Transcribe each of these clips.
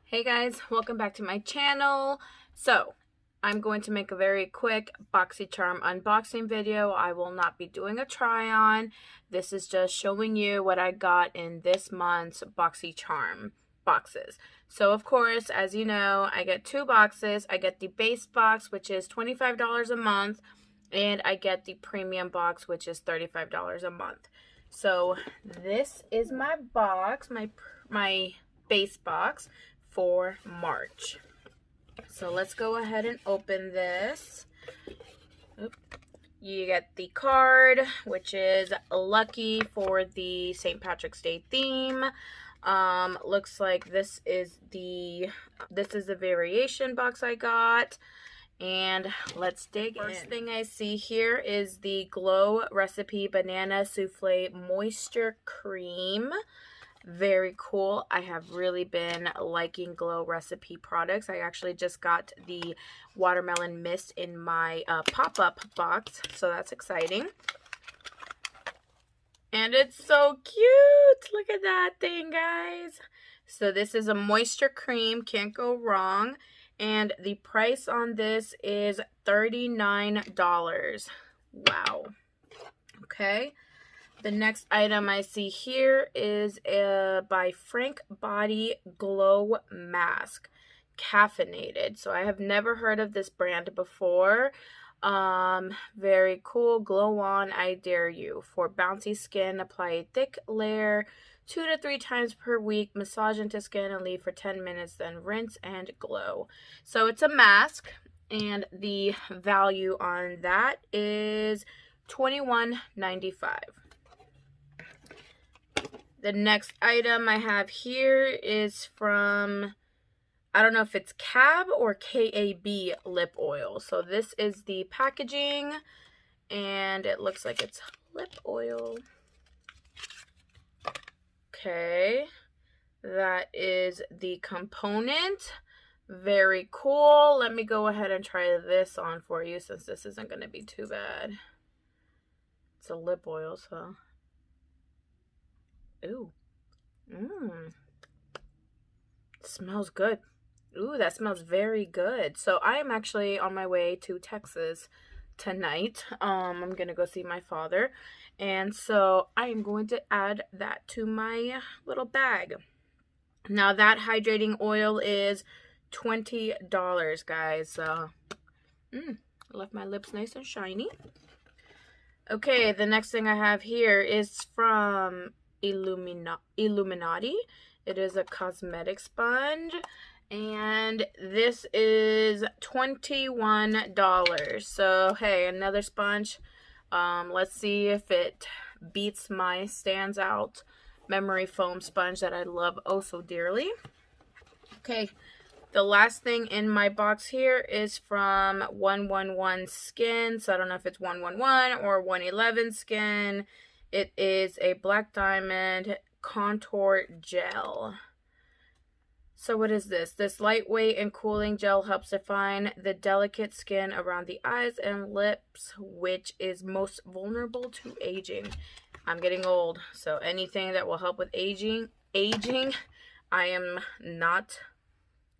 Hey guys, welcome back to my channel. So, I'm going to make a very quick Boxycharm unboxing video. I will not be doing a try on. This is just showing you what I got in this month's Boxycharm boxes. So of course, as you know, I get two boxes. I get the base box, which is $25 a month, and I get the premium box, which is $35 a month. So this is my box, my base box for March. So let's go ahead and open this. You get the card, which is lucky for the St. Patrick's Day theme. Looks like this is the variation box I got. And let's dig in. First thing I see here is the Glow Recipe Banana Souffle Moisture Cream. Very cool. I have really been liking Glow Recipe products. I actually just got the watermelon mist in my pop-up box, so that's exciting. And it's so cute. Look at that thing, guys. So this is a moisture cream, can't go wrong. And the price on this is $39. Wow. Okay. The next item I see here is by Frank Body Glow Mask, Caffeinated. So I have never heard of this brand before. Very cool. Glow on, I dare you. For bouncy skin, apply a thick layer 2 to 3 times per week. Massage into skin and leave for 10 minutes, then rinse and glow. So it's a mask, and the value on that is $21.95. The next item I have here is from, I don't know if it's CAB or KAB lip oil. So this is the packaging, and it looks like it's lip oil. Okay, that is the component. Very cool. Let me go ahead and try this on for you since this isn't going to be too bad. It's a lip oil, so... Ooh. Smells good. Ooh, that smells very good. So I am actually on my way to Texas tonight. I'm gonna go see my father, and so I am going to add that to my little bag. Now that hydrating oil is $20, guys. So left my lips nice and shiny. Okay, the next thing I have here is from Illuminati. It is a cosmetic sponge, and this is $21. So hey, another sponge. Let's see if it beats my Stands Out memory foam sponge that I love oh so dearly. Okay, the last thing in my box here is from 111 Skin. So I don't know if it's 111 or 111 Skin. It is a Black Diamond Contour Gel. So what is this? This lightweight and cooling gel helps define the delicate skin around the eyes and lips, which is most vulnerable to aging. I'm getting old, so anything that will help with aging, I am not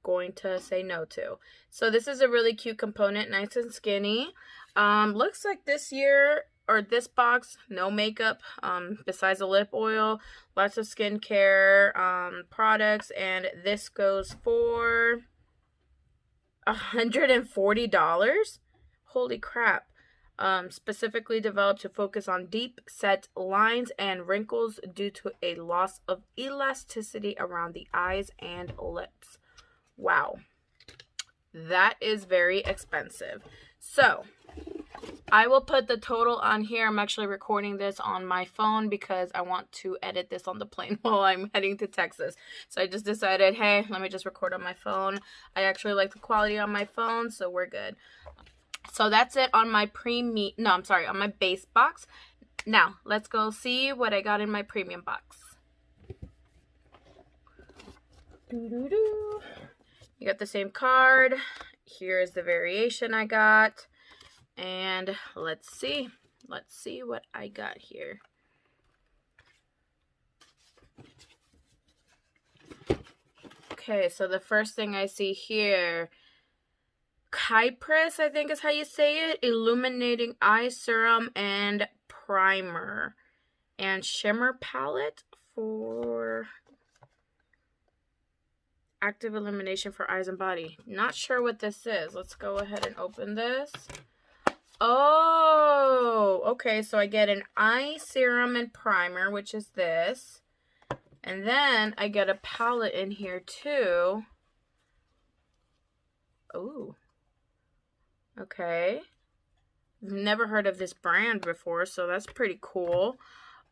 going to say no to. So this is a really cute component, nice and skinny. Looks like this year, or this box, no makeup besides the lip oil, lots of skincare products, and this goes for $140. Holy crap. Specifically developed to focus on deep set lines and wrinkles due to a loss of elasticity around the eyes and lips. Wow, that is very expensive. So I will put the total on here. I'm actually recording this on my phone because I want to edit this on the plane while I'm heading to Texas. So I just decided, hey, let me just record on my phone. I actually like the quality on my phone, so we're good. So that's it on my on my base box. Now, let's go see what I got in my premium box. You got the same card. Here's the variation I got. And let's see what I got here. Okay, so the first thing I see here, Kypris, I think is how you say it, Illuminating Eye Serum and Primer. And Shimmer Palette for active illumination for eyes and body. Not sure what this is. Let's go ahead and open this. Oh, okay, so I get an eye serum and primer, which is this. And then I get a palette in here too. Oh, okay. Never heard of this brand before, so that's pretty cool.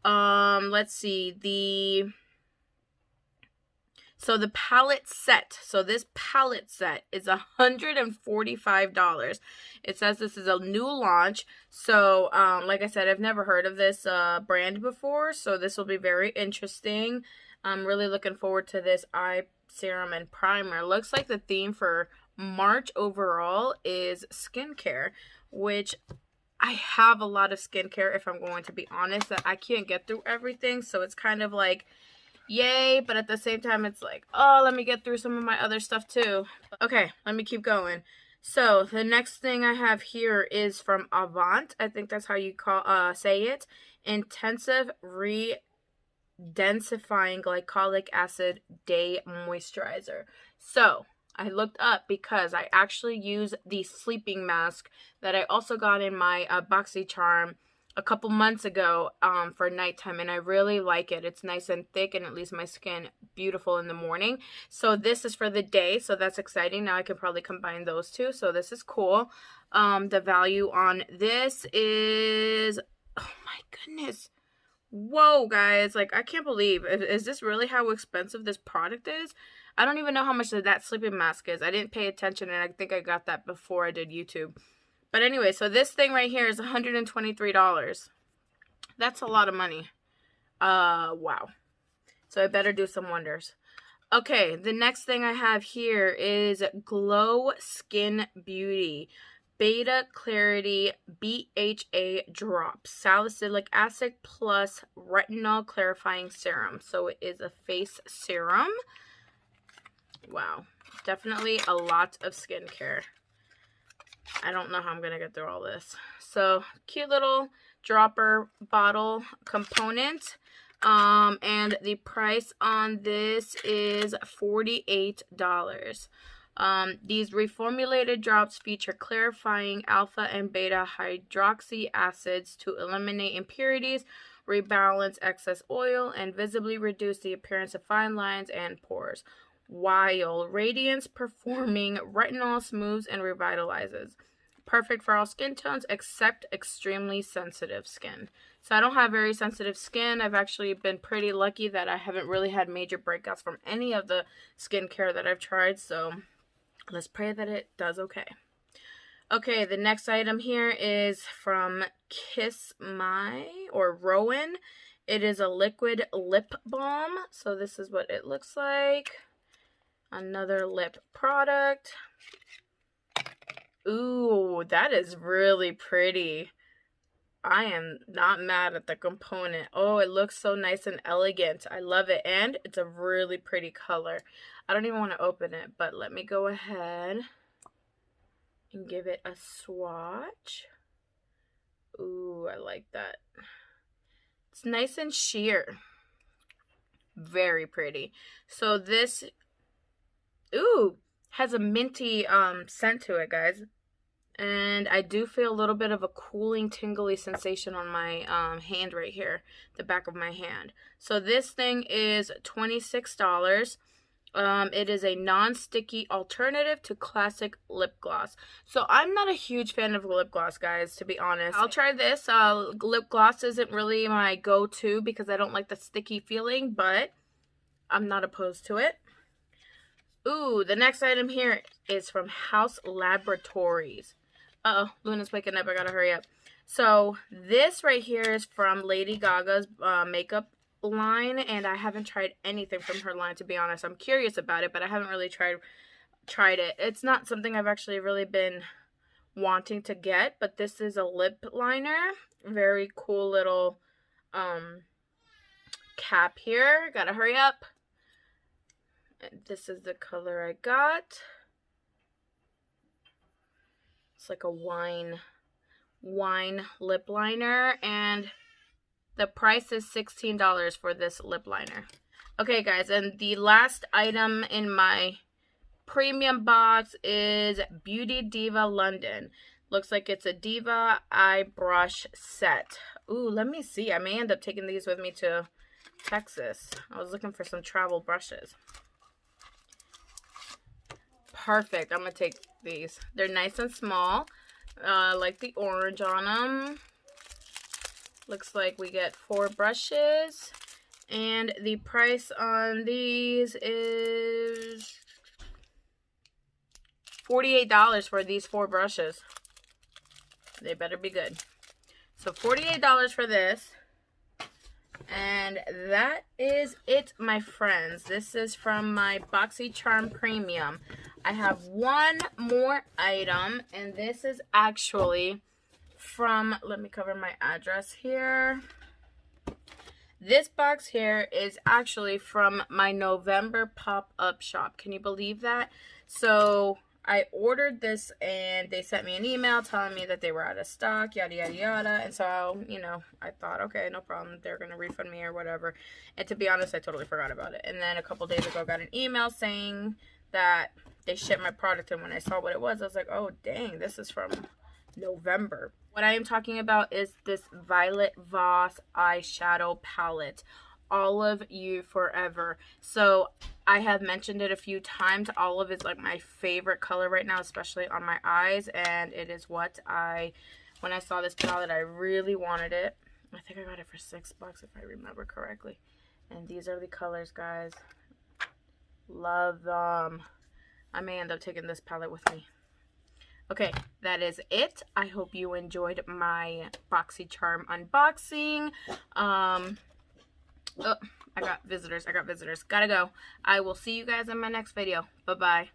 Let's see, so the palette set, so this palette set is $145. It says this is a new launch, so like I said, I've never heard of this brand before, so this will be very interesting. I'm really looking forward to this eye serum and primer. Looks like the theme for March overall is skincare, which I have a lot of skincare, if I'm going to be honest, that I can't get through everything, so it's kind of like, yay, but at the same time, it's like, oh, let me get through some of my other stuff too. Okay, let me keep going. So the next thing I have here is from Avant. I think that's how you say it. Intensive Densifying Glycolic Acid Day Moisturizer. So I looked up because I actually use the sleeping mask that I also got in my Boxycharm a couple months ago for nighttime, and I really like it. It's nice and thick and it leaves my skin beautiful in the morning. So this is for the day, so that's exciting. Now I can probably combine those two, so this is cool. The value on this is, oh my goodness, whoa guys, like I can't believe, is this really how expensive this product is? I don't even know how much that sleeping mask is. I didn't pay attention, and I think I got that before I did YouTube. But anyway, so this thing right here is $123. That's a lot of money. Wow. So I better do some wonders. Okay, the next thing I have here is Glow Skin Beauty Beta Clarity BHA Drops Salicylic Acid plus Retinol Clarifying Serum. So it is a face serum. Wow, definitely a lot of skincare. I don't know how I'm going to get through all this. So, cute little dropper bottle component. And the price on this is $48. These reformulated drops feature clarifying alpha and beta hydroxy acids to eliminate impurities, rebalance excess oil, and visibly reduce the appearance of fine lines and pores, while radiance performing retinol smooths and revitalizes. Perfect for all skin tones except extremely sensitive skin. So I don't have very sensitive skin. I've actually been pretty lucky that I haven't really had major breakouts from any of the skincare that I've tried. So let's pray that it does okay. Okay, the next item here is from Kiss My or Rowan. It is a liquid lip balm. So this is what it looks like. Another lip product. Ooh, that is really pretty. I am not mad at the component. Oh, it looks so nice and elegant. I love it. And it's a really pretty color. I don't even want to open it, but let me go ahead and give it a swatch. Ooh, I like that. It's nice and sheer. Very pretty. So this, ooh, has a minty scent to it, guys. And I do feel a little bit of a cooling, tingly sensation on my hand right here, the back of my hand. So this thing is $26. It is a non-sticky alternative to classic lip gloss. So I'm not a huge fan of lip gloss, guys, to be honest. I'll try this. Lip gloss isn't really my go-to because I don't like the sticky feeling, but I'm not opposed to it. Ooh, the next item here is from House Laboratories. Uh-oh, Luna's waking up. I gotta hurry up. So this right here is from Lady Gaga's makeup line, and I haven't tried anything from her line, to be honest. I'm curious about it, but I haven't really tried it. It's not something I've actually really been wanting to get, but this is a lip liner. Very cool little cap here. Gotta hurry up. This is the color I got. It's like a wine lip liner, and the price is $16 for this lip liner. Okay, guys, and the last item in my premium box is Beauty Diva London. Looks like it's a Diva Eye Brush Set. Ooh, let me see. I may end up taking these with me to Texas. I was looking for some travel brushes. Perfect. I'm going to take these. They're nice and small. Like the orange on them. Looks like we get 4 brushes. And the price on these is $48 for these 4 brushes. They better be good. So $48 for this. And that is it, my friends. This is from my Boxycharm Premium. I have one more item, and this is actually from, let me cover my address here. This box here is actually from my November pop-up shop. Can you believe that? So I ordered this and they sent me an email telling me that they were out of stock, yada, yada, yada. And so, you know, I thought, okay, no problem. They're going to refund me or whatever. And to be honest, I totally forgot about it. And then a couple days ago, I got an email saying that they shipped my product. And when I saw what it was, I was like, oh, dang, this is from November. What I am talking about is this Violet Voss eyeshadow palette. Olive You Forever. So I have mentioned it a few times. Olive is like my favorite color right now, especially on my eyes, and it is what when I saw this palette, I really wanted it. I think I got it for $6 if I remember correctly. And these are the colors, guys. Love them. I may end up taking this palette with me. Okay, that is it. I hope you enjoyed my Boxycharm unboxing. Oh, I got visitors. Gotta go. I will see you guys in my next video. Bye-bye.